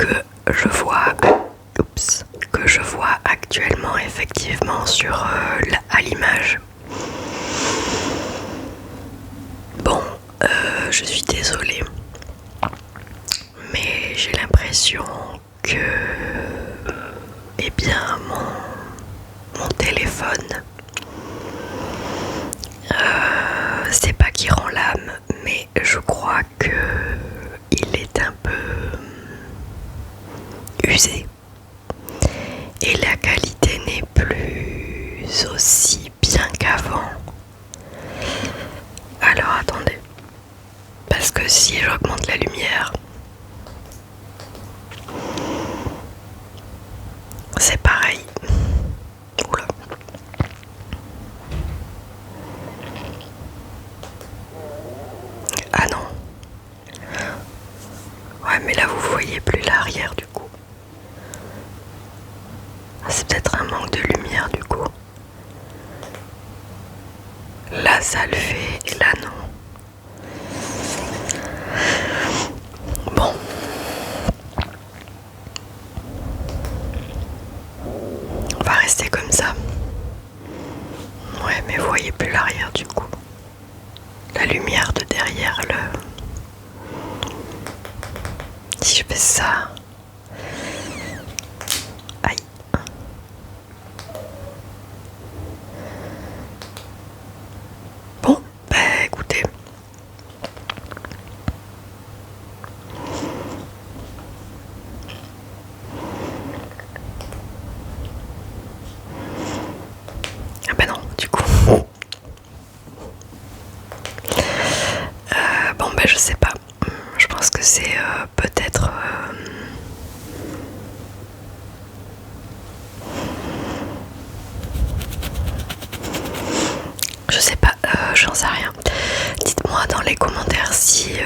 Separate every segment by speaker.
Speaker 1: que je vois actuellement effectivement à l'image. Bon, je suis désolée, mais j'ai l'impression que, eh bien, mon téléphone, c'est pas qui rend l'âme, mais je crois que il est un peu usé et la qualité n'est plus aussi bien qu'avant. Alors attendez, parce que si j'augmente la lumière, c'est pareil. Oula. Ah non. Ouais, mais là vous voyez plus l'arrière du coup. Ah, c'est peut-être un manque de lumière du coup. Là ça le fait et là non. Bon. On va rester comme ça. Ouais, mais vous voyez plus l'arrière du coup. La lumière de derrière Si je fais ça... Aïe. Bon, bah écoutez. Ah bah non, du coup. Bon bah je sais pas. Je pense que c'est peut-être... Je sais pas, j'en sais rien. Dites-moi dans les commentaires si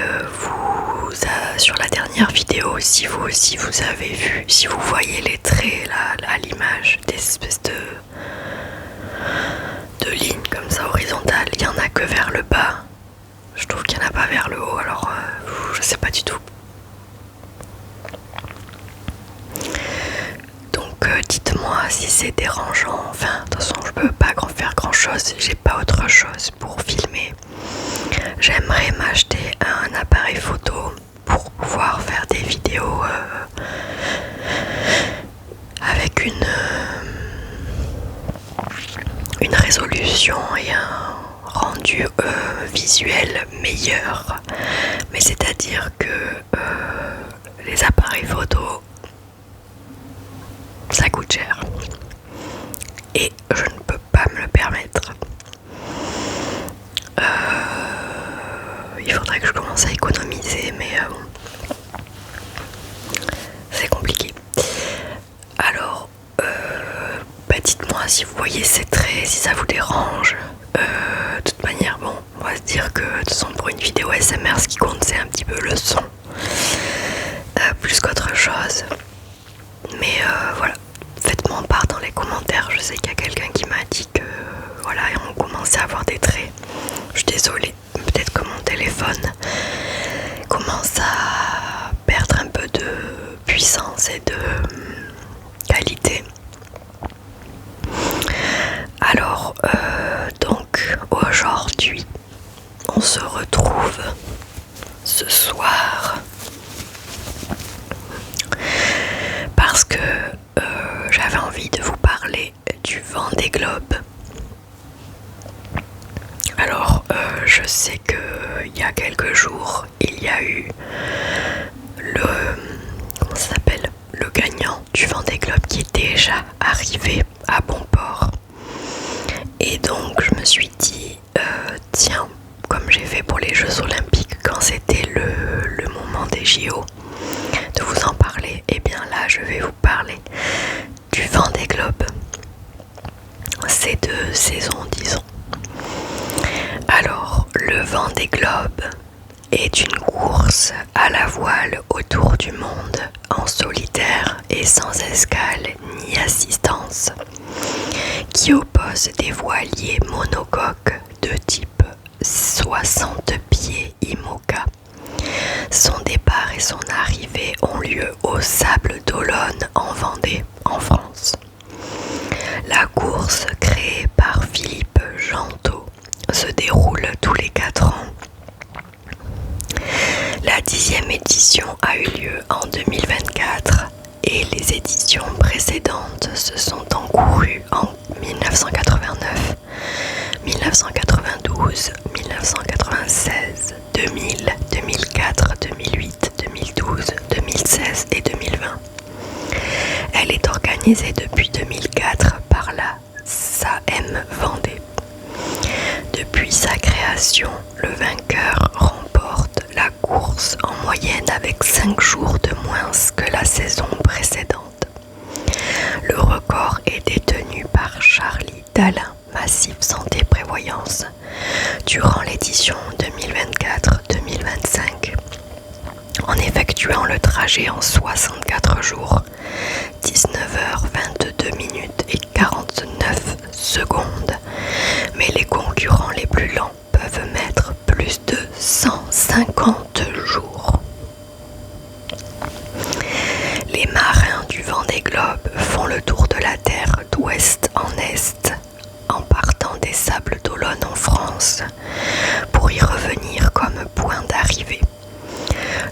Speaker 1: sur la dernière vidéo, si vous aussi vous avez vu, si vous voyez les traits là à l'image, des espèces de lignes comme ça horizontales. Il y en a que vers le bas. Je trouve qu'il n'y en a pas vers le haut, alors je sais pas du tout. Donc dites-moi si c'est dérangeant. Enfin, de toute façon, je peux pas faire grand chose. J'ai pas autre chose pour filmer. J'aimerais m'acheter un appareil photo pour pouvoir faire des vidéos avec une résolution et un rendu visuel meilleur. Mais c'est-à-dire que les appareils photo, ça coûte cher. Et je ne peux pas me le permettre. Il faudrait que je commence à économiser, mais bon, c'est compliqué. Alors, bah dites-moi si vous voyez ces traits, si ça vous dérange. De toute manière, bon, on va se dire que de toute façon pour une vidéo ASMR, ce qui compte c'est un petit peu le son, plus qu'autre chose. Mais voilà, faites-moi part dans les commentaires. Je sais qu'il y a quelqu'un qui m'a dit que voilà, on commençait à avoir des traits. Je suis désolée, peut-être que mon téléphone commence à perdre un peu de puissance et de qualité. Alors, donc aujourd'hui, on se retrouve ce soir parce que j'avais envie de vous parler du Vendée Globe. Alors, je sais qu'il y a quelques jours, il y a eu le gagnant du Vendée Globe qui est déjà arrivé à bon port. Et donc, je me suis dit, tiens, comme j'ai fait pour les Jeux Olympiques quand c'était le moment des JO, de vous en parler. Et bien là, je vais vous parler du Vendée Globe. Ces deux saisons, disons. Alors, le Vendée Globe est une course à la voile autour du monde en solitaire et sans escale ni assistance, qui oppose des voiliers monocoques de type 60 pieds IMOCA. Son départ et son arrivée ont lieu au Sables d'Olonne en Vendée, en France. La course, créée par Philippe Gentot, se déroule tous les 4 ans. La 10e édition a eu lieu en 2024 et les éditions précédentes se sont encourues en 1989, 1992, 1996, 2000, 2004, 2008, 2012, 2016 et 2020. Elle est organisée depuis 2004 par la SAM Vendée. Depuis sa création, le vainqueur remporte la course en moyenne avec 5 jours de moins que la saison précédente. Le record est détenu par Charlie Dalin, Massif Santé Prévoyance, durant l'édition 2024-2025, en effectuant le trajet en 64 jours, 19h22 minutes et 49 secondes, mais les concurrents les plus lents peuvent mettre plus de 150 jours. Les marins du Vendée Globe font le tour de la Terre d'ouest en est, en partant des Sables d'Olonne en France, pour y revenir comme point d'arrivée.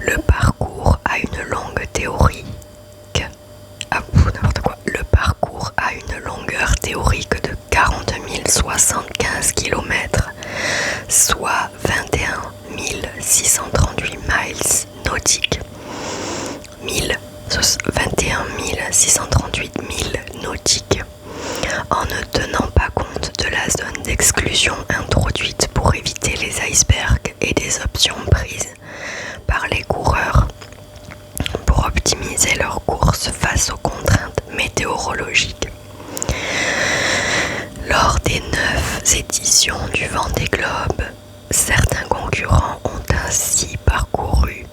Speaker 1: Le parcours a une longue théorique. Le parcours a une longueur théorique de 40 075 km, soit 21 638 miles nautiques. 21 638 milles nautiques, en ne tenant pas compte de la zone d'exclusion introduite pour éviter les icebergs et des options prises par les coureurs pour optimiser leur course face aux contraintes météorologiques. Lors des 9 éditions du Vendée Globe, certains concurrents ont ainsi parcouru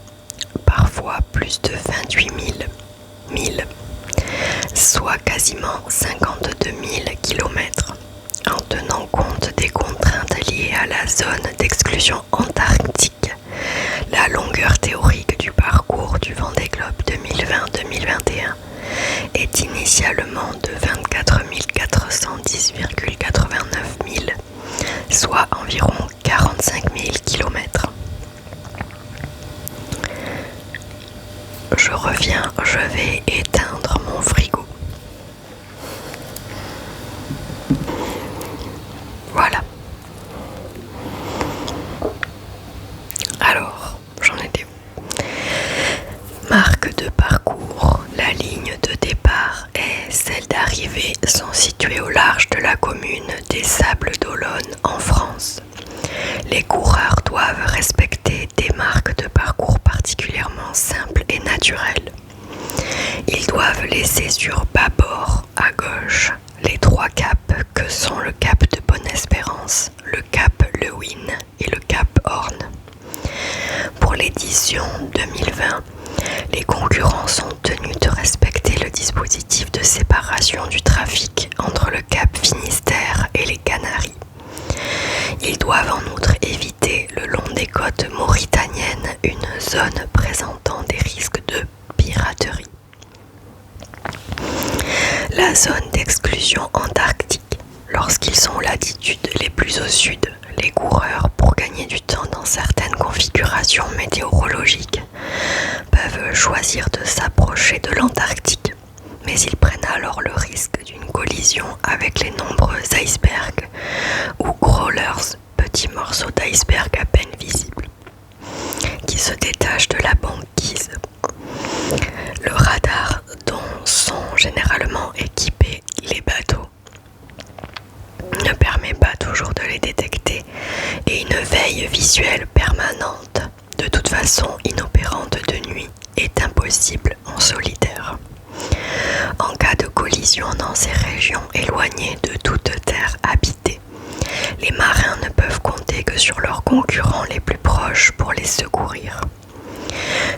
Speaker 1: parfois plus de 28 000 milles, soit quasiment 52 000 km, en tenant compte des contraintes liées à la zone d'exclusion antarctique. La longueur théorique du parcours du Vendée Globe 2020-2021 est initialement de 24 410,89 milles, soit environ 45 000 km. Je reviens, je vais éteindre mon frigo. Voilà. Alors, j'en étais où? Marque de parcours. La ligne de départ et celle d'arrivée sont situées au large de la commune des Sables d'Olonne en France. Les coureurs doivent respecter des marques de parcours particulièrement simples et naturelles. Ils doivent laisser sur bâbord, à gauche, les 3 caps que sont le cap de Bonne-Espérance, le cap Lewin et le cap Horn. Pour l'édition 2020, les concurrents sont tenus de respecter le dispositif de séparation du trafic entre le cap Finistère et les Canaries. Ils doivent en outre éviter le long des côtes mauritaniennes une zone présentant des risques de piraterie. La zone d'exclusion antarctique. Lorsqu'ils sont aux latitudes les plus au sud, les coureurs, pour gagner du temps dans certaines configurations météorologiques, peuvent choisir de s'approcher de l'Antarctique, mais ils prennent alors le risque d'une collision avec les nombreux icebergs ou crawlers, petits morceaux d'iceberg à peine visibles, qui se détachent de la banquise. Le radar dont sont généralement équipés les bateaux ne permet pas toujours de les détecter et une veille visuelle permanente, de toute façon inopérante de nuit, est impossible en solitaire. En cas de collision dans ces régions éloignées de toute terre habitée, les marins ne peuvent compter que sur leurs concurrents les plus proches pour les secourir.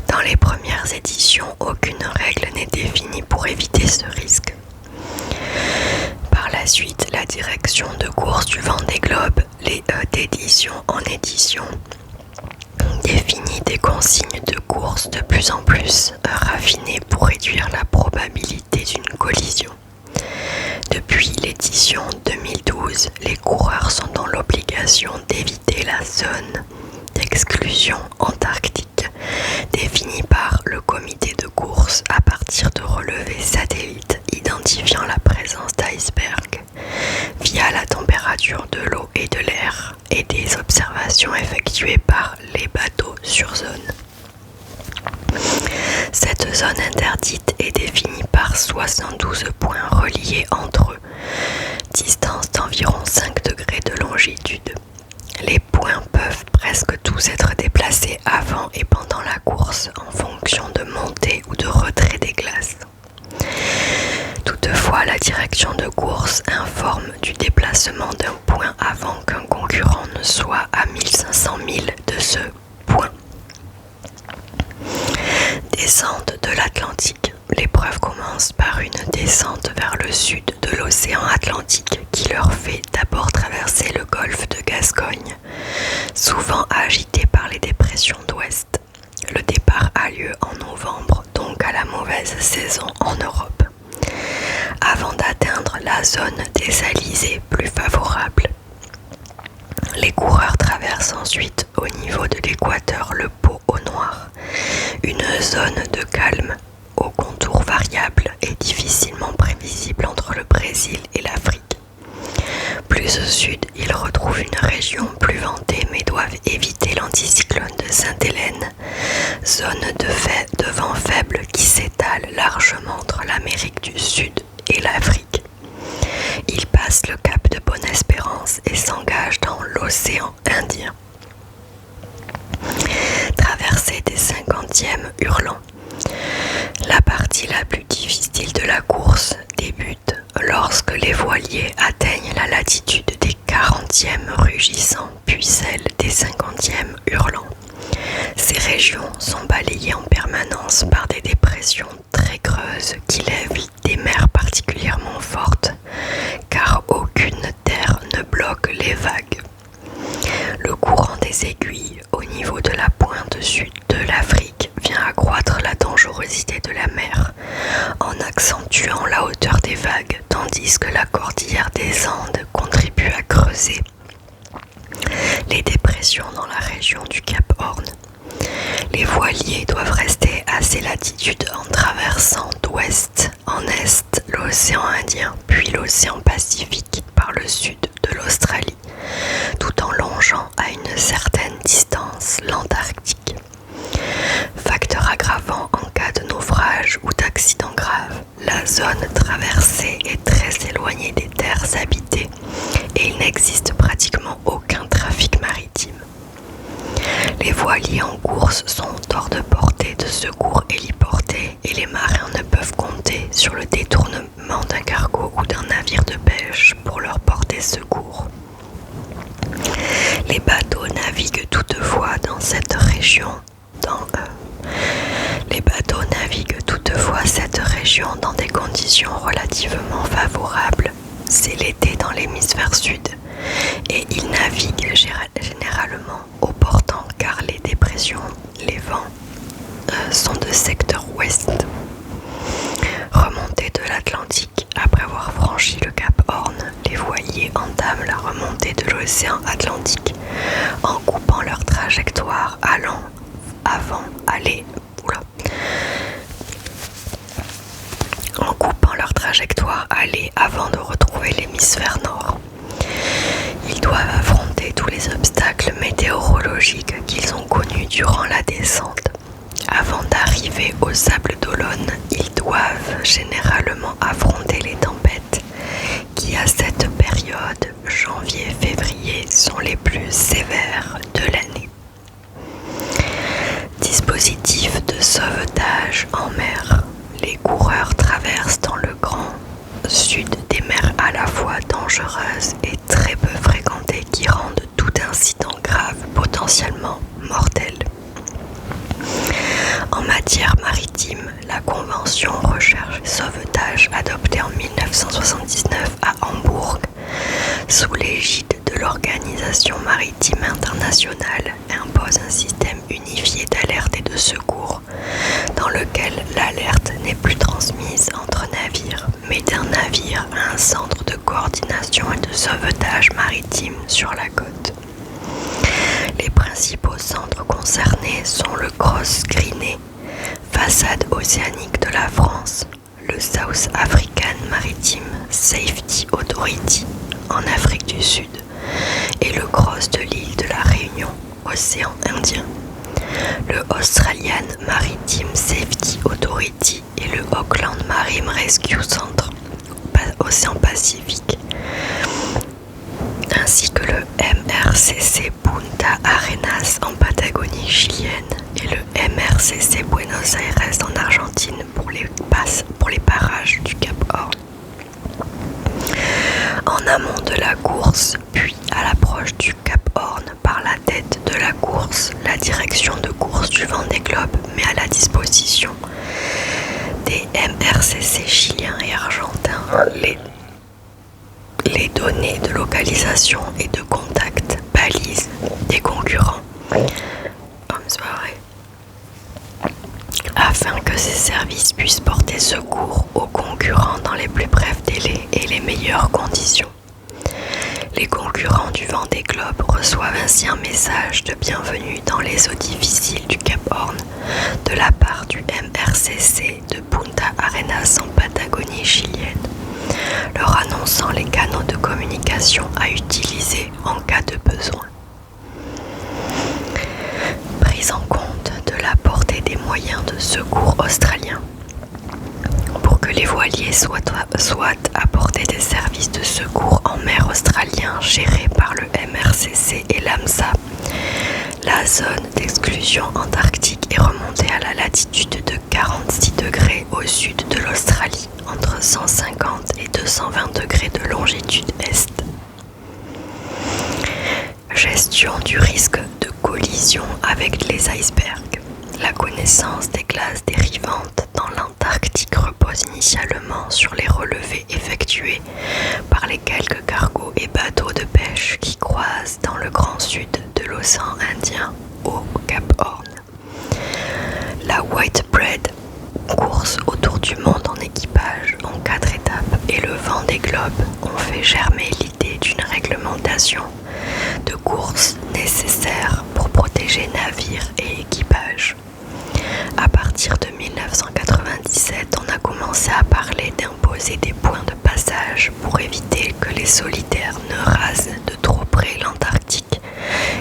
Speaker 1: Dans les premières éditions, aucune règle n'est définie pour éviter ce risque. Par la suite, la direction de course du Vendée Globe, d'édition en édition, définit des consignes de course de plus en plus raffinées pour réduire la probabilité d'une collision. Depuis l'édition 2012, les coureurs sont dans l'obligation d'éviter la zone d'exclusion antarctique définie par le comité de course à partir de relevés satellites identifiant la présence d'icebergs via la température de l'eau et de l'air et des observations effectuées par les bateaux sur zone. Cette zone interdite est définie par 72 points reliés entre eux, distance d'environ 5 degrés de longitude. Les points peuvent presque tous être déplacés avant et pendant la course en fonction de montée ou de retrait des glaces. Toutefois, la direction de course informe du déplacement d'un point avant qu'un concurrent ne soit à 1500 milles de ce point. Descente de l'Atlantique. L'épreuve commence par une descente vers le sud de l'océan Atlantique qui leur fait d'abord traverser le golfe de Gascogne, souvent agité par les dépressions d'ouest. Le départ a lieu en novembre, donc à la mauvaise saison en Europe, avant d'atteindre la zone désalisée plus favorable. Les coureurs traversent ensuite au niveau de l'équateur le pot au noir, une zone de calme aux contours variables et difficilement prévisible entre le Brésil et l'Afrique. Plus au sud, ils retrouvent une région plus ventée mais doivent éviter l'anticyclone de Sainte-Hélène, zone de vent faible qui s'étale largement entre l'Amérique du Sud et l'Afrique. Ils passent le cap de Bonne-Espérance et s'engagent dans l'océan Indien. Traversée des 50e hurlants. La partie la plus difficile de la course débute lorsque les voiliers atteignent la latitude des 40e rugissants puis celle des 50e hurlants. Ces régions sont balayées en permanence par des dépressions très creuses qui lèvent des mers particulièrement fortes car aucune terre ne bloque les vagues. Le courant des aiguilles au niveau de la pointe sud de l'Afrique vient accroître la dangerosité de la mer en accentuant la hauteur des vagues, tandis que la cordillère des Andes contribue à creuser les dépressions dans la région du Cap Horn. Les voiliers doivent rester à ces latitudes en traversant d'ouest en est l'océan Indien, puis l'océan Pacifique par le sud de l'Australie, tout en longeant à une certaine distance l'Antarctique. Facteur aggravant en cas de naufrage ou d'accident grave, la zone traversée est très éloignée des terres habitées et il n'existe pratiquement aucun trafic maritime. Les voiliers en course sont hors de portée de secours héliportés et les marins ne peuvent compter sur le détournement d'un cargo ou d'un navire de pêche pour leur porter secours. Les bateaux naviguent toutefois dans cette région dans des conditions relativement favorables. C'est l'été dans l'hémisphère sud et ils naviguent généralement au portant car les dépressions, les vents sont de secteur ouest. Remontée de l'Atlantique. Après avoir franchi le Cap Horn, les voiliers entament la remontée de l'océan Atlantique en coupant leur trajectoire aller avant de retrouver l'hémisphère nord. Ils doivent affronter tous les obstacles météorologiques qu'ils ont connus durant la descente. Avant d'arriver aux Sables d'Olonne, ils doivent généralement affronter les tempêtes qui, à cette période, janvier-février, sont les plus sévères de l'année. Dispositif de sauvetage en mer. Les coureurs traversent dans le grand sud des mers à la fois dangereuses et très peu fréquentées qui rendent tout incident grave potentiellement mortel. En matière maritime, la Convention Recherche et Sauvetage adoptée en 1979 à Hambourg sous l'égide de l'Organisation maritime internationale, impose un système unifié d'alerte et de secours dans lequel l'alerte n'est plus transmise entre navires, mais d'un navire à un centre de coordination et de sauvetage maritime sur la côte. Les principaux centres concernés sont le Cross Greeney, façade océanique de la France, le South African Maritime Safety Authority en Afrique du Sud et le Cross de l'île de la Réunion, océan Indien, le Australian Maritime Safety Authority et le Auckland Marine Rescue Centre, océan Pacifique, ainsi que le MRCC Punta Arenas en Patagonie chilienne et le MRCC Buenos Aires en Argentine pour les parages du Cap Horn. En amont de la course, puis à l'approche du Cap Horn par la tête de la course, la direction de course du Vendée Globe met à la disposition des MRCC chiliens et argentins les données de localisation et de contact balises des concurrents afin que ces services puissent porter secours aux concurrents dans les plus brefs délais et les meilleures conditions. Les concurrents du Vendée Globe reçoivent ainsi un message de bienvenue dans les eaux difficiles du Cap Horn de la part du MRCC de Punta Arenas en Patagonie chilienne, leur annonçant les canaux de communication à utiliser en cas de besoin. Prise en compte de la portée des moyens de secours australiens. Pour que les voiliers soient apportés des services de secours en mer australien gérés par le MRCC et l'AMSA, la zone d'exclusion antarctique est remontée à la latitude de 46 degrés au sud de l'Australie, entre 150 et 220 degrés de longitude est. Gestion du risque de collision avec les icebergs. La connaissance des glaces dérivantes dans l'Antarctique repose initialement sur les relevés effectués par les quelques cargos et bateaux de pêche qui croisent dans le grand sud de l'océan Indien au Cap Horn. La Whitbread, course autour du monde en équipage en 4 étapes, et le Vendée Globe ont fait germer l'idée d'une réglementation de course nécessaire pour protéger navires et équipages. À partir de 1997, on a commencé à parler d'imposer des points de passage pour éviter que les solitaires ne rasent de trop près l'Antarctique,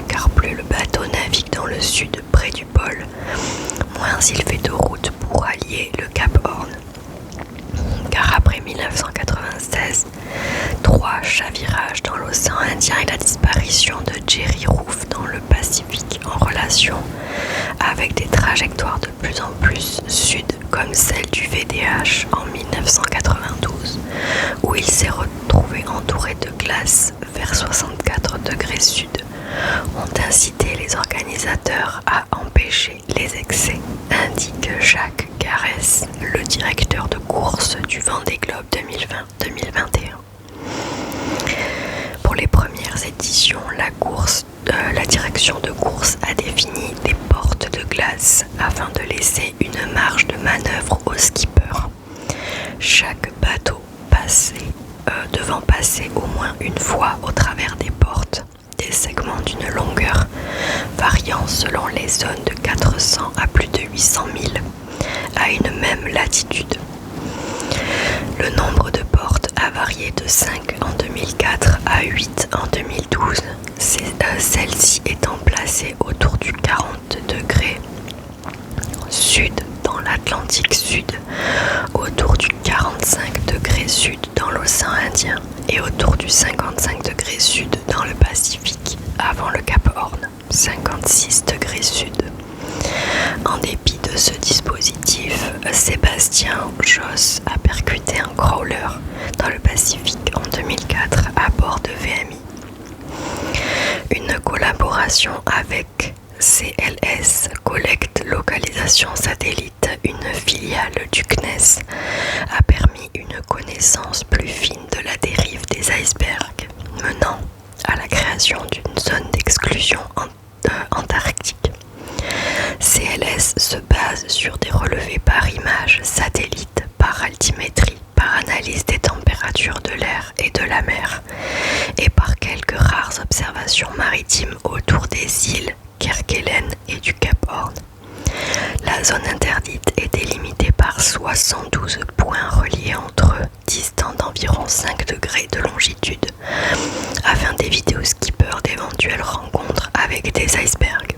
Speaker 1: car plus le bateau navigue dans le sud près du pôle, moins il fait de route pour allier le Cap Horn. Car après 1996, 3 chavirages dans l'océan Indien et la disparition de Jerry Roof dans le Pacifique en relation avec des trajectoires de plus en plus sud comme celle du VDH en 1992 où il s'est retrouvé entouré de glace vers 64 degrés sud, ont incité les organisateurs à empêcher les excès, indique Jacques Garès, le directeur de course du Vendée Globe 2020-2021. Pour les premières éditions, la direction de course a défini des portes de glace afin de laisser une marge de manœuvre aux skippers. Chaque bateau devant passer au moins une fois au travers des portes, des segments d'une longueur variant selon les zones de 400 à plus de 800 000 à une même latitude. Le nombre de portes a varié de 5 en 2004 à 8 en 2012, celle-ci étant placée autour du 40 degrés sud dans l'Atlantique Sud, autour du 45 degrés sud dans l'océan Indien et autour du 55 degrés sud dans le Pacifique, avant le Cap Horn, 56 degrés sud. En dépit de ce dispositif, Sébastien Josse a percuté un crawler dans le Pacifique en 2004 à bord de VMI. Une collaboration avec CLS, Collecte Localisation Satellite, une filiale du CNES, a permis une connaissance plus fine de la dérive des icebergs. création d'une zone d'exclusion antarctique. CLS se base sur des relevés par image, satellite, par altimétrie, par analyse des températures de l'air et de la mer, et par quelques rares observations maritimes autour des îles Kerguelen et du Cap Horn. La zone interdite est délimitée par 72 points reliés entre eux, distants d'environ 5 degrés de longitude, afin d'éviter aux skippers d'éventuelles rencontres avec des icebergs.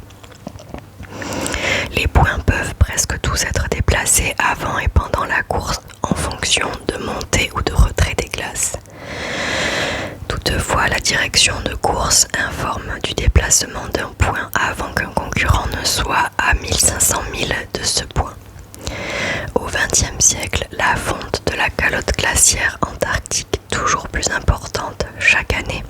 Speaker 1: Les points peuvent presque tous être déplacés avant et pendant la course en fonction de montée ou de retrait des glaces. Toutefois, la direction de course informe du déplacement d'un point avant qu'un concurrent ne soit à 1500 milles de ce point. Au XXe siècle, la fonte de la calotte glaciaire antarctique, toujours plus importante chaque année,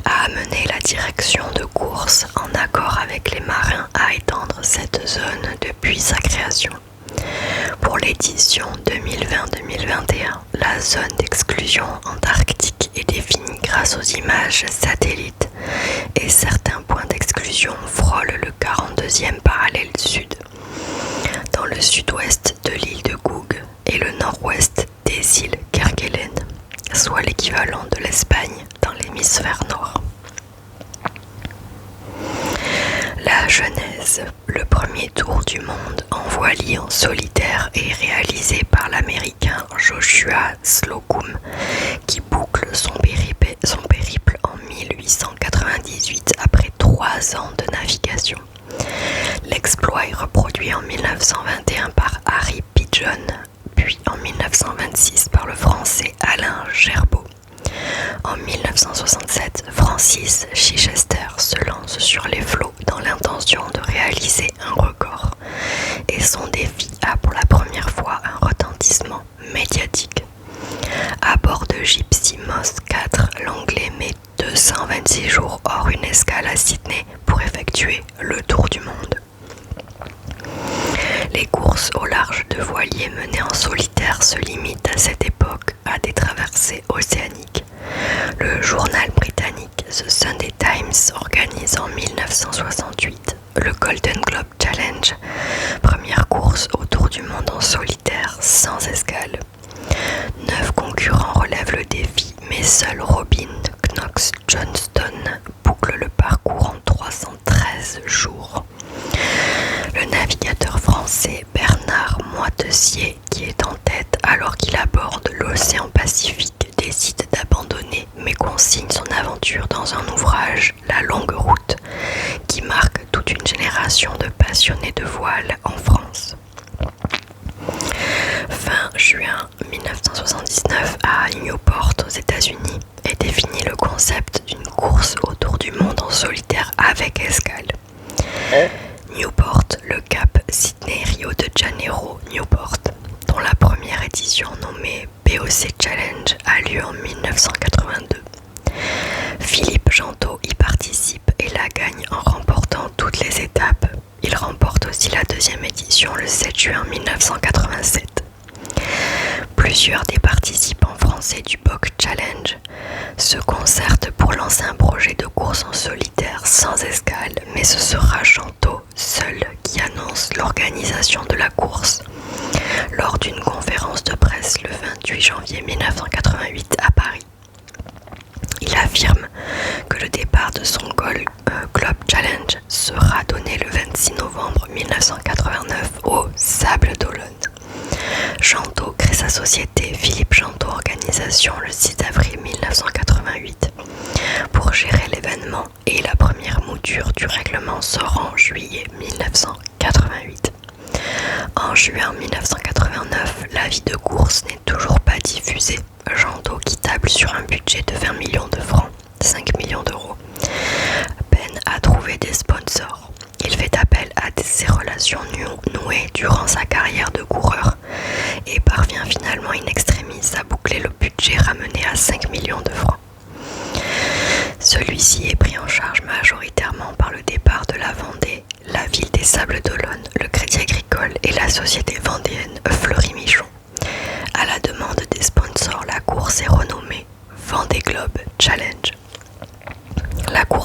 Speaker 1: a amené la direction de course en accord avec les marins à étendre cette zone depuis sa création. Pour l'édition 2020-2021, la zone d'exclusion antarctique est définie grâce aux images satellites et certains points d'exclusion frôlent le 42e parallèle sud, dans le sud-ouest de l'île de Goug et le nord-ouest des îles Kerguelen, soit l'équivalent de l'Espagne dans l'hémisphère nord. La Genèse, le premier tour du monde en voilier en solitaire, est réalisé par l'américain Joshua Slocum, qui boucle son périple en 1898 après 3 ans de navigation. L'exploit est reproduit en 1921 par Harry Pigeon, puis en 1926 par le français Alain Gerbaud. En 1967, Francis Chichester se lance sur les flots dans l'intention de réaliser un record, et son défi a pour la première fois un retentissement médiatique. À bord de Gypsy Moss 4, l'Anglais met 226 jours hors une escale à Sydney pour effectuer le tour du monde. Les courses au large de voiliers menées en solitaire se limitent à cette époque à des traversées océaniques. Le journal britannique The Sunday Times organise en 1968 le Golden Globe Challenge, première course autour du monde en solitaire sans escale. 9 concurrents relèvent le défi, mais seul Robin Knox-Johnston boucle le parcours en 313 jours. Le navigateur français Bernard Moitessier, qui est en tête alors qu'il aborde l'océan Pacifique, décide d'abandonner mais consigne son aventure dans un ouvrage, La Longue Route, qui marque toute une génération de passionnés de voile en France. Fin juin 1979, à Newport aux États-Unis, est défini le concept d'une course autour du monde en solitaire avec escale. Newport, le Cap, Sydney, Rio de Janeiro, Newport, dont la première édition nommée BOC Challenge a lieu en 1982. Philippe Gentot y participe et la gagne en remportant toutes les étapes. Il remporte aussi la deuxième édition le 7 juin 1987. Plusieurs des participants français du BOC Challenge se concertent pour lancer un projet de course en solitaire sans escale, mais ce sera Gentot seul qui annonce l'organisation de la course lors d'une conférence de presse le 28 janvier 1988 à Paris. Il affirme que le départ de son Globe Challenge sera donné le 26 novembre 1989 au Sable d'Olonne. Gentot crée sa société Philippe Gentot Organisation le 6 avril 1988 pour gérer l'événement, et la première mouture du règlement sort en juillet 1988. En juin 1989, l'avis de course n'est toujours pas diffusé. Gentot, qui table sur un budget de 20 millions de francs, 5 millions d'euros, peine à trouver des sponsors. Il fait appel à ses relations nouées durant sa carrière de coureur et parvient finalement in extremis à boucler le budget ramené à 5 millions de francs. Celui-ci est pris en charge majoritairement par le départ de la Vendée, la ville des Sables d'Olonne, le Crédit Agricole et la société vendéenne Fleury-Michon. À la demande des sponsors, la course est renommée Vendée Globe Challenge. La course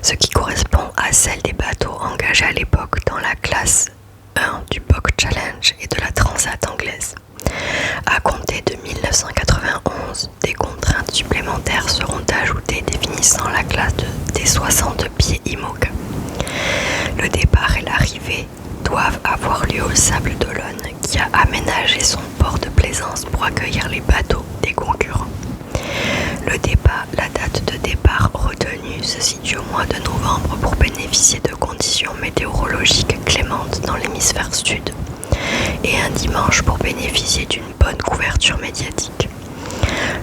Speaker 1: ce qui correspond à celle des bateaux engagés à l'époque dans la classe 1 du Bock Challenge et de la Transat anglaise. À compter de 1991, des contraintes supplémentaires seront ajoutées définissant la classe des 60 pieds IMOCA. Le départ et l'arrivée doivent avoir lieu au Sable d'Olonne, qui a aménagé son port de plaisance pour accueillir les bateaux des concurrents. La date de départ retenue se situe au mois de novembre pour bénéficier de conditions météorologiques clémentes dans l'hémisphère sud et un dimanche pour bénéficier d'une bonne couverture médiatique.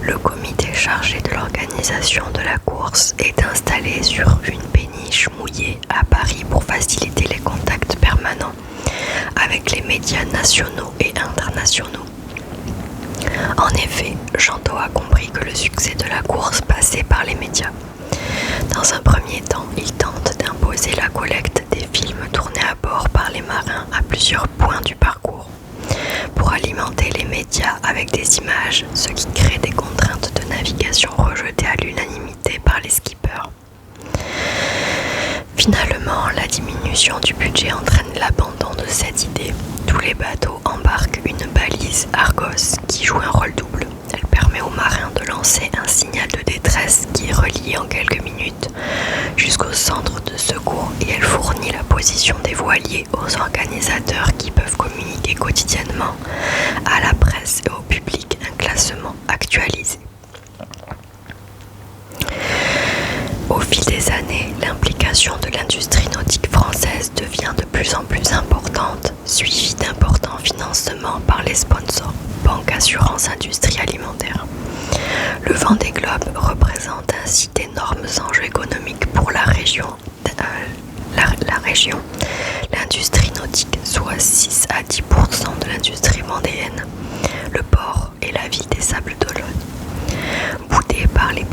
Speaker 1: Le comité chargé de l'organisation de la course est installé sur une péniche mouillée à Paris pour faciliter les contacts permanents avec les médias nationaux et internationaux. En effet, Jeantot a compris que le succès de la course passait par les médias. Dans un premier temps, il tente d'imposer la collecte des films tournés à bord par les marins à plusieurs points du parcours, pour alimenter les médias avec des images, ce qui crée des contraintes de navigation rejetées à l'unanimité par les skippers. Finalement, la diminution du budget entraîne l'abandon de cette idée. Tous les bateaux embarquent une balise Argos qui joue un rôle double. Elle permet aux marins de lancer un signal de détresse qui est relié en quelques minutes jusqu'au centre de secours et elle fournit la position des voiliers aux organisateurs qui peuvent communiquer quotidiennement à la presse et au public un classement actualisé. Au fil des années, l'implication de l'industrie nautique française devient de plus en plus importante, suivie d'importants financements par les sponsors, banques, assurances, industrie alimentaire. Le Vendée Globe représente ainsi d'énormes enjeux économiques pour la région. L'industrie nautique, soit 6 à 10% de l'industrie vendéenne, le port et la ville des Sables d'Olonne. Boudé par les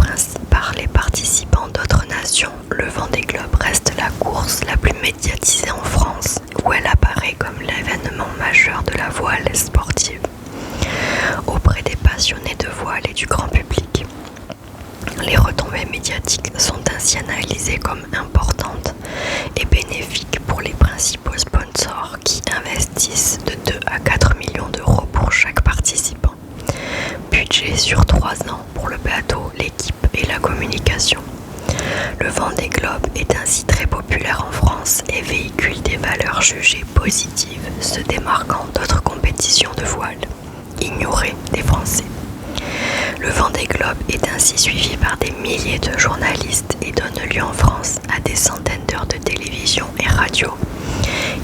Speaker 1: participants d'autres nations, le Vendée Globe reste la course la plus médiatisée en France, où elle apparaît comme l'événement majeur de la voile sportive, auprès des passionnés de voile et du grand public. Les retombées médiatiques sont ainsi analysées comme importantes et bénéfiques pour les principaux sponsors qui investissent de 2 à 4 millions d'euros pour chaque participant. Budget sur 3 ans pour le bateau, l'équipe et la communication. Le Vendée Globe est ainsi très populaire en France et véhicule des valeurs jugées positives, se démarquant d'autres compétitions de voile, ignorées des Français. Le Vendée Globe est ainsi suivi par des milliers de journalistes et donne lieu en France à des centaines d'heures de télévision et radio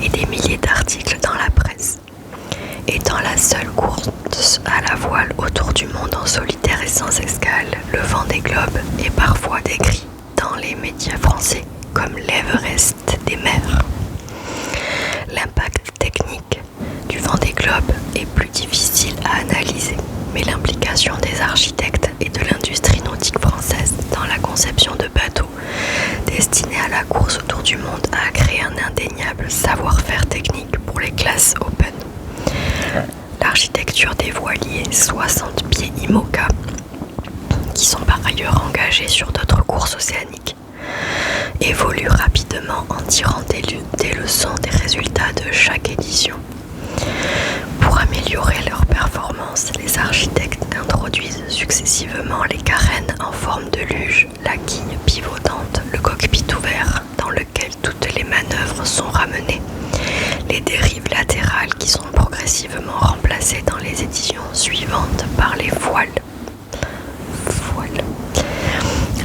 Speaker 1: et des milliers d'articles dans la presse. Étant la seule course à la voile autour du monde en solitaire et sans escale, le Vendée Globe est parfois décrit dans les médias français comme l'Everest des mers. L'impact technique du Vendée Globe est plus difficile à analyser, mais l'implication des architectes et de l'industrie nautique française dans la conception de bateaux destinés à la course autour du monde a créé un indéniable savoir-faire technique pour les classes open. L'architecture des voiliers 60 pieds IMOCA, qui sont par ailleurs engagés sur d'autres courses océaniques, évolue rapidement en tirant des leçons des résultats de chaque édition. Pour améliorer leur performance, les architectes introduisent successivement les carènes en forme de luge, la quille pivotante, le cockpit ouvert dans lequel toutes les manœuvres sont ramenées, les dérives latérales qui sont progressivement remplacées dans les éditions suivantes par les voiles.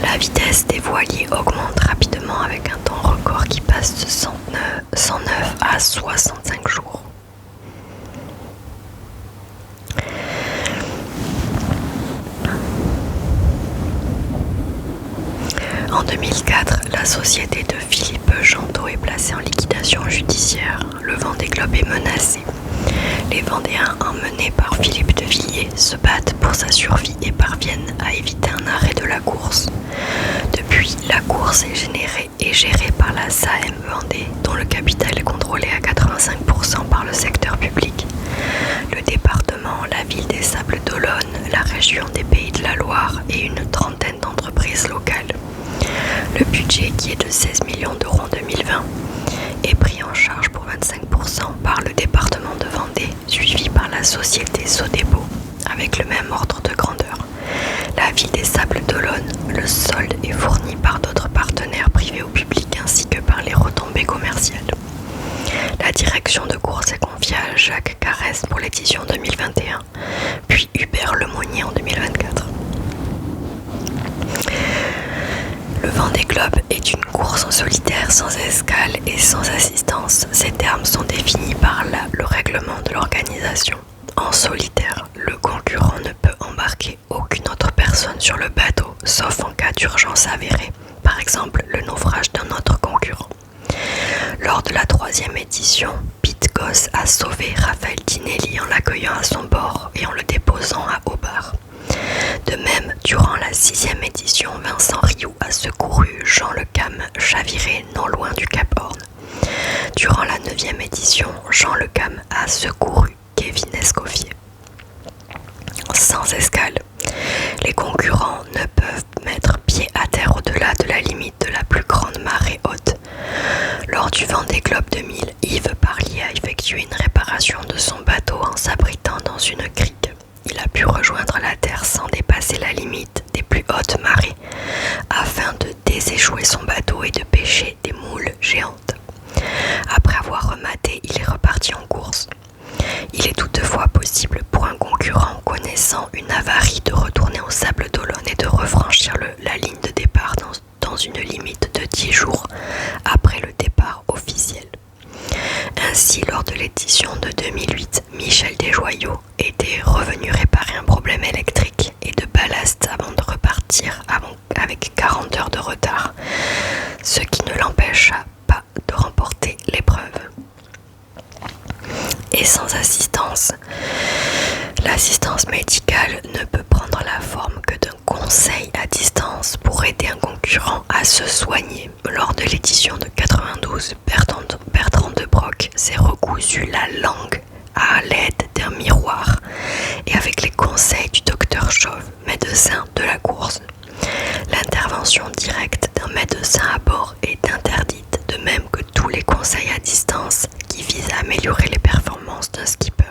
Speaker 1: La vitesse des voiliers augmente rapidement avec un temps record qui passe de 109 à 65 jours. En 2004, la société de Philippe Jeantot est placée en liquidation judiciaire. Le Vendée Globe est menacé. Les Vendéens, emmenés par Philippe de Villiers, se battent pour sa survie et parviennent à éviter un arrêt de la course. Depuis, la course est gérée par la SAM Vendée, dont le capital est contrôlé à 85% par le secteur public. Le département, la ville des Sables d'Olonne, la région des Pays de la Loire et une trentaine d'entreprises locales. Le budget, qui est de 16 millions d'euros en 2020, est pris en charge pour 25% par le département de Vendée, suivi par la société Sodepo, avec le même ordre de grandeur. La ville des Sables d'Olonne, le solde est fourni par d'autres partenaires privés ou publics ainsi que par les retombées commerciales. La direction de course est confiée à Jacques Carès pour l'édition 2021, puis Hubert Lemonnier en 2024. Le Vendée Globe est une course en solitaire sans escale et sans assistance. Ces termes sont définis par le règlement de l'organisation. En solitaire, le concurrent ne peut embarquer aucune autre personne sur le bateau, sauf en cas d'urgence avérée, par exemple le naufrage d'un autre concurrent. Lors de la 3e édition, Pete Goss a sauvé Raphaël Tinelli en l'accueillant à son bord et en le déposant à Hobart. De même, durant la 6e édition, Vincent Rioux a secouru Jean Le Cam, chaviré non loin du Cap Horn. Durant la 9e édition, Jean Le Cam a secouru Kevin Escoffier. Sans escale, les concurrents ne peuvent mettre pied à terre au-delà de la limite de la plus grande marée haute. Lors du Vendée Globe 2000, Yves Parlier a effectué une réparation de son bateau en s'abritant dans une crique. Il a pu rejoindre la terre sans dépasser la limite des plus hautes marées, afin de déséchouer son bateau et de pêcher des moules géantes. Après avoir rematé, il est reparti en course. Il est toutefois possible pour un concurrent connaissant une avarie de retourner aux Sables d'Olonne et de refranchir la ligne de départ dans une limite de 10 jours après le départ officiel. Ainsi, lors de l'édition de 2008, Michel Desjoyaux était revenu réparer un problème électrique et de ballast avant de repartir avec 40 heures de retard, ce qui ne l'empêcha pas de remporter l'épreuve. Et sans assistance, l'assistance médicale ne peut prendre la forme que d'un conseil à distance pour aider un concurrent à se soigner. Lors de l'édition de 92, Bertrand de Broc s'est recousu la langue à l'aide d'un miroir et avec les conseils du docteur Chauve, médecin de la course. L'intervention directe d'un médecin à bord est interdite, de même que tous les conseils à distance qui visent à améliorer les performances d'un skipper.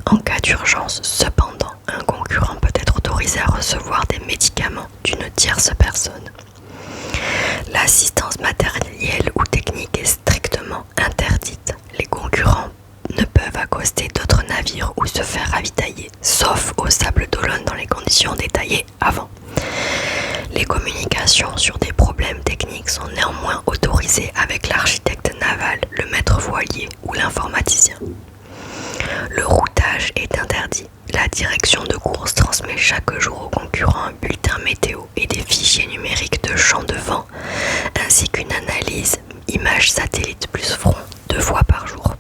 Speaker 1: En cas d'urgence, cependant, un concurrent peut être autorisé à recevoir des médicaments d'une tierce personne. L'assistance matérielle ou technique est strictement interdite. Les concurrents ne peuvent accoster d'autres navires ou se faire ravitailler, sauf aux Sables d'Olonne dans les conditions détaillées avant. Les communications sur des problèmes techniques sont néanmoins autorisées avec l'architecte naval, le maître voilier ou l'informaticien. Le routage est interdit. La direction de course transmet chaque jour aux concurrents un bulletin météo et des fichiers numériques de champ de vent, ainsi qu'une analyse image satellite plus front 2 fois par jour.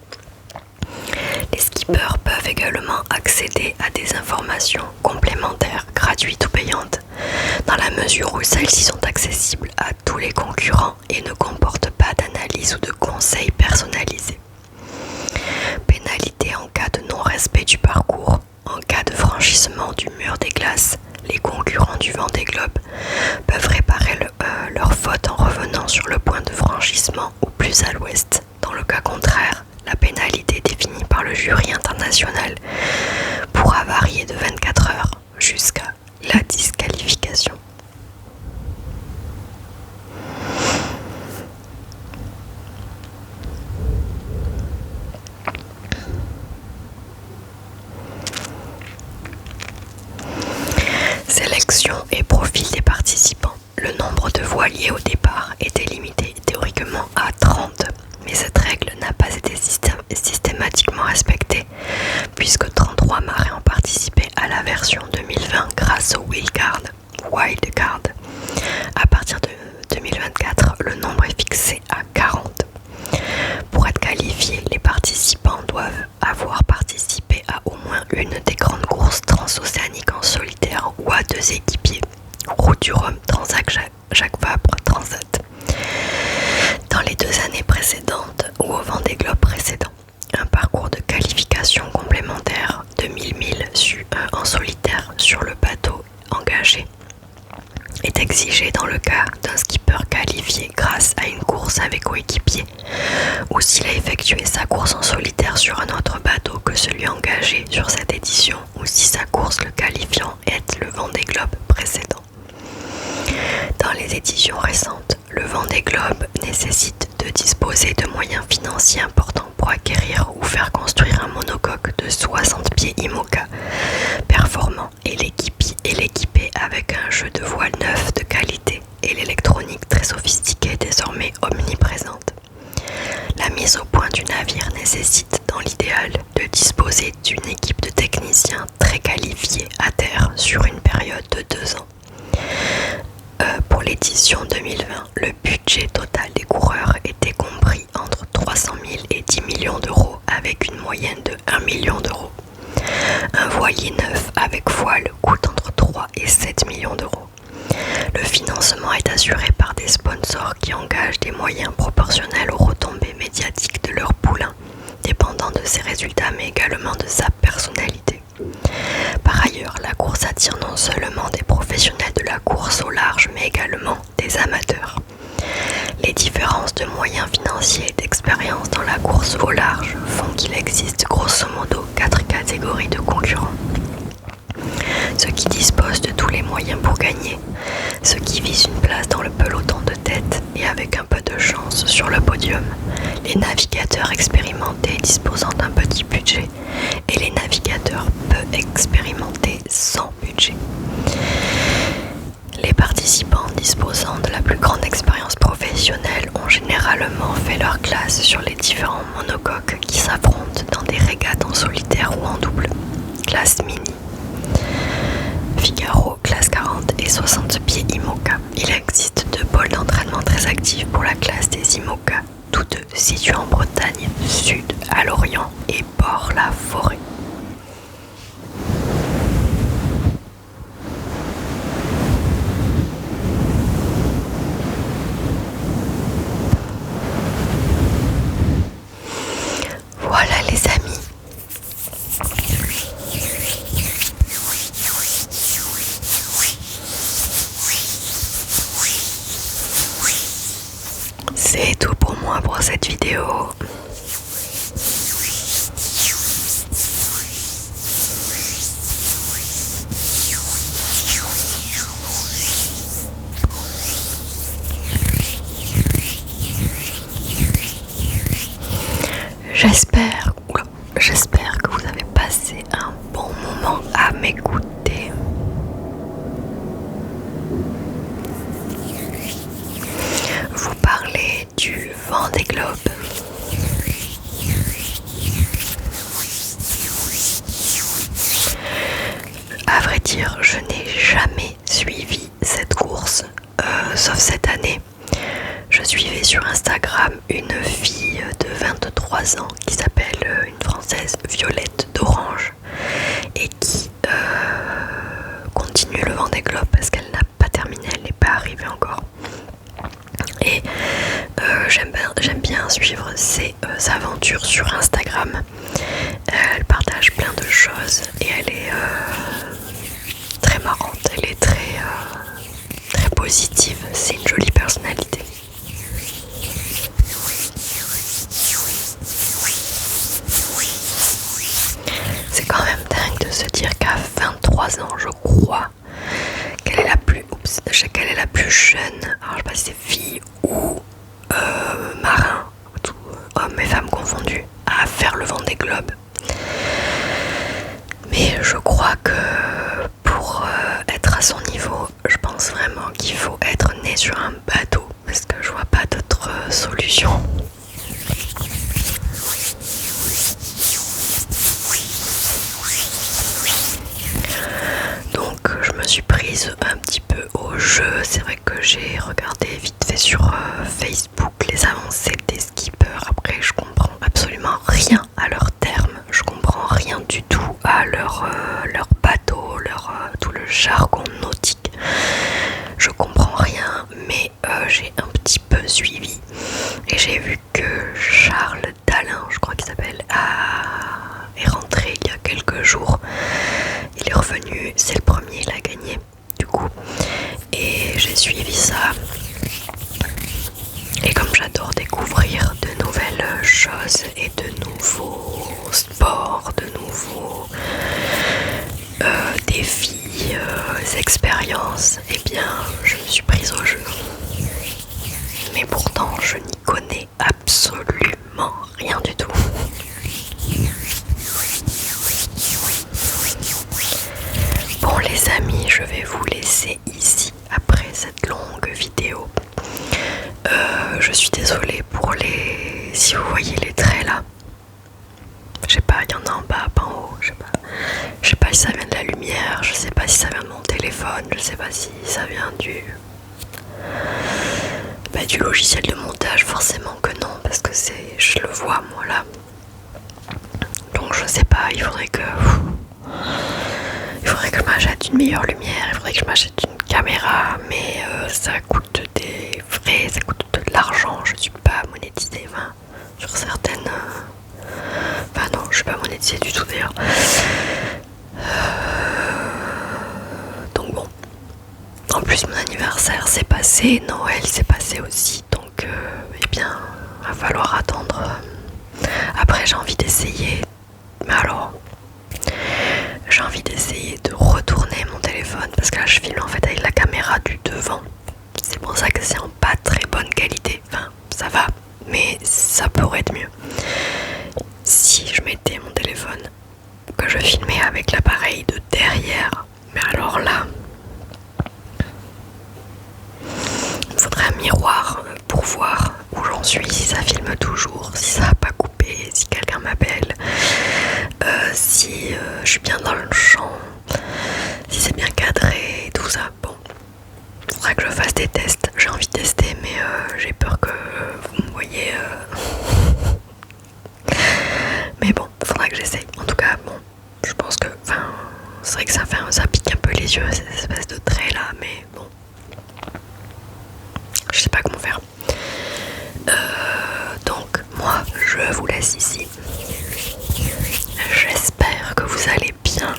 Speaker 1: Les skippers peuvent également accéder à des informations complémentaires, gratuites ou payantes, dans la mesure où celles-ci sont accessibles à tous les concurrents et ne comportent pas d'analyse ou de conseils personnalisés. Pénalité en cas de non-respect du parcours. En cas de franchissement du mur des glaces, les concurrents du Vendée Globe peuvent réparer leur faute en revenant sur le point de franchissement ou plus à l'ouest. Dans le cas contraire, la pénalité définie par le jury international pourra varier de 24 heures jusqu'à la disqualification. Sélection et profil des participants. Le nombre de voiliers au départ était limité théoriquement à 30, mais cette règle n'a pas été systématiquement respectée, puisque 33 marins ont participé à la version 2020 grâce au wildcard. À partir de 2024, le nombre est fixé à 40. Pour être qualifiés, les participants doivent avoir participé à au moins une des grandes courses transocéaniques en solitaire ou à 2 équipiers, Route du Rhum, Transat, Jacques Vabre, Transat, dans les 2 années précédentes ou au Vendée Globe précédent. Un parcours de qualification complémentaire de 1000 milles en solitaire sur le bateau engagé est exigé dans le cas d'un skipper avait coéquipiers, ou s'il a effectué sa course en solitaire sur un autre bateau que celui engagé sur cette édition, ou si sa course le qualifiant est le Vendée Globe précédent. Dans les éditions récentes, le Vendée Globe nécessite de disposer de moyens financiers importants pour acquérir ou faire construire un monocoque de 60 pieds IMOCA performant et l'équiper avec un jeu de voile neuf de qualité et l'électronique très sophistiquée désormais omniprésente. La mise au point du navire nécessite dans l'idéal de disposer d'une équipe de techniciens très qualifiés à terre sur une période de 2 ans. Pour l'édition 2020, le budget total des coureurs était compris entre 300 000 et 10 millions d'euros avec une moyenne de 1 million d'euros. Un voilier neuf avec voile coûte entre 3 et 7 millions d'euros. Le financement est assuré par des sponsors qui engagent des moyens proportionnels aux retombées médiatiques de leur poulain, dépendant de ses résultats mais également de sa personnalité. Par ailleurs, la course attire non seulement des professionnels de la course au large, mais également des amateurs. Les différences de moyens financiers et d'expérience dans la course au large font qu'il existe grosso modo 4 catégories de concurrents. Ceux qui disposent de tous les moyens pour gagner, ceux qui visent une place dans le peloton de tête et avec un peu de chance sur le podium, les navigateurs expérimentés disposant d'un petit budget et les navigateurs peu expérimentés sans budget. Les participants disposant de la plus grande expérience professionnelle ont généralement fait leur classe sur les différents monocoques qui s'affrontent dans des régates en solitaire ou en double. Classe mini, Figaro, classe 40 et 60 pieds IMOCA. Il existe 2 pôles d'entraînement très actifs pour la classe des IMOCA, tous deux situés en Bretagne Sud, à Lorient et Port-la-Forêt. Voilà les amis. C'est tout pour moi pour cette vidéo. J'espère que vous avez passé un bon moment à m'écouter. Vous parlez du Vendée Globe. À vrai dire, je n'ai jamais suivi cette course, sauf cette année. Je suivais sur Instagram une fille de 23 ans qui s'appelle une Française Violette d'Orange et qui continue le Vendée Globe parce qu'elle n'a pas terminé, elle n'est pas arrivée encore. Et j'aime bien suivre ses aventures sur Instagram. Elle partage plein de choses et elle est très marrante, elle est très positive, c'est une jolie personnalité. C'est quand même dingue de se dire qu'à 23 ans, je crois qu'elle est la plus jeune, alors je sais pas si c'est fille ou marin, hommes et femmes confondus, à faire le Vendée Globe. Mais je crois que pour être à son niveau, je pense vraiment qu'il faut être né sur un bateau, parce que je vois pas d'autre solution. Donc je me suis prise un petit peu au jeu. C'est vrai que j'ai regardé vite fait sur Facebook les avancées des skippers. Après je comprends absolument rien à leurs termes, je comprends rien du tout à leur bateau, tout le jargon nautique. Je comprends rien, mais j'ai un petit peu suivi et j'ai vu que Charles Dalin, je crois qu'il s'appelle, est rentré il y a quelques jours. Il est revenu, c'est le premier, il a gagné du coup, et j'ai suivi ça. Et comme j'adore découvrir de nouvelles choses et de nouveaux sports, de nouveaux défis, expériences. Eh bien, je me suis prise au jeu. Mais pourtant, je n'y connais absolument rien du tout. Bon les amis, je vais vous laisser ici après cette longue vidéo. Je suis désolée pour les... si vous voyez les traits là. Je sais pas, il y en a en bas, pas en haut, je sais pas. Je sais pas si ça vient de la lumière, je sais pas si ça vient de mon téléphone, je sais pas si ça vient du logiciel de montage, forcément que non, parce que je le vois moi là. Donc je sais pas, il faudrait que je m'achète une meilleure lumière, il faudrait que je m'achète une caméra, mais ça coûte des frais, ça coûte de l'argent, je suis pas monétisée, sur certaines... non, je suis pas monétisée du tout d'ailleurs. Donc bon, en plus mon anniversaire s'est passé, Noël s'est passé aussi, donc eh bien, va falloir attendre. Après j'ai envie d'essayer, mais alors... j'ai envie d'essayer de retourner mon téléphone parce que là je filme en fait avec la caméra du devant. C'est pour ça que c'est en pas très bonne qualité. Enfin, ça va, mais ça pourrait être mieux. Si je mettais mon téléphone, que je filmais avec l'appareil de derrière, mais alors là, il me faudrait un miroir pour voir où j'en suis, si ça filme toujours, si ça n'a pas coupé, si quelqu'un m'appelle. Si je suis bien dans le champ, si c'est bien cadré, tout ça. Bon, il faudra que je fasse des tests. J'ai envie de tester, mais j'ai peur que vous me voyez. Mais bon, il faudra que j'essaye. En tout cas, bon, je pense que, c'est vrai que ça pique un peu les yeux, cette espèce de trait là, mais bon, je sais pas comment faire. Donc, moi, je vous laisse ici. J'espère que vous allez bien.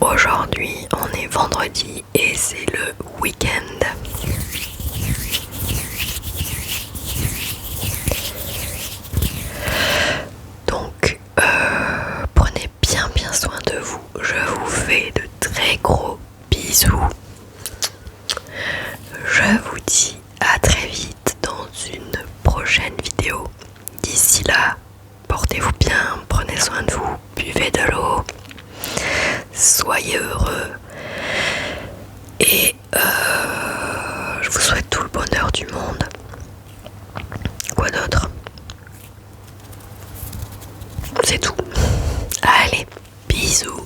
Speaker 1: Aujourd'hui, on est vendredi et c'est le week-end. Donc, prenez bien soin de vous. Je vous fais de très gros bisous. Je vous dis à très vite dans une prochaine vidéo. D'ici là, portez-vous bien, prenez soin de vous, buvez de l'eau, soyez heureux et je vous souhaite tout le bonheur du monde. Quoi d'autre? C'est tout. Allez, bisous.